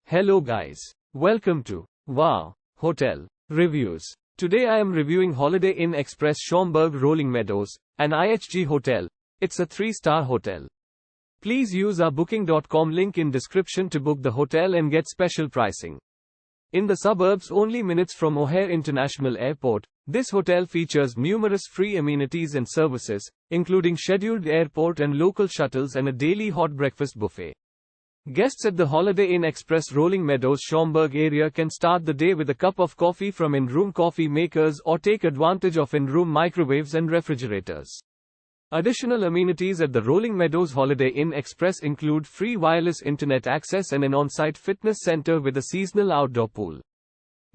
Hello guys. Welcome to Wow Hotel Reviews. Today I am reviewing Holiday Inn Express Schaumburg-Rolling Meadows, an IHG hotel. It's a 3-star hotel. Please use our booking.com link in description to book the hotel and get special pricing. In the suburbs only minutes from O'Hare International Airport, this hotel features numerous free amenities and services, including scheduled airport and local shuttles and a daily hot breakfast buffet. Guests at the Holiday Inn Express Rolling Meadows Schaumburg area can start the day with a cup of coffee from in-room coffee makers or take advantage of in-room microwaves and refrigerators. Additional amenities at the Rolling Meadows Holiday Inn Express include free wireless internet access and an on-site fitness center with a seasonal outdoor pool.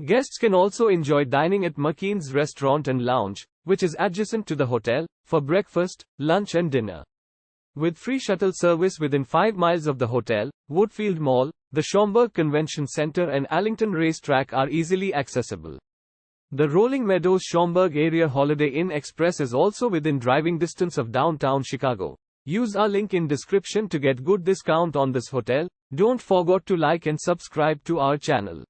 Guests can also enjoy dining at McKeen's restaurant and lounge, which is adjacent to the hotel, for breakfast, lunch and dinner. With free shuttle service within 5 miles of the hotel, Woodfield Mall, the Schaumburg Convention Center and Arlington Racetrack are easily accessible. The Rolling Meadows Schaumburg area Holiday Inn Express is also within driving distance of downtown Chicago. Use our link in description to get good discount on this hotel. Don't forget to like and subscribe to our channel.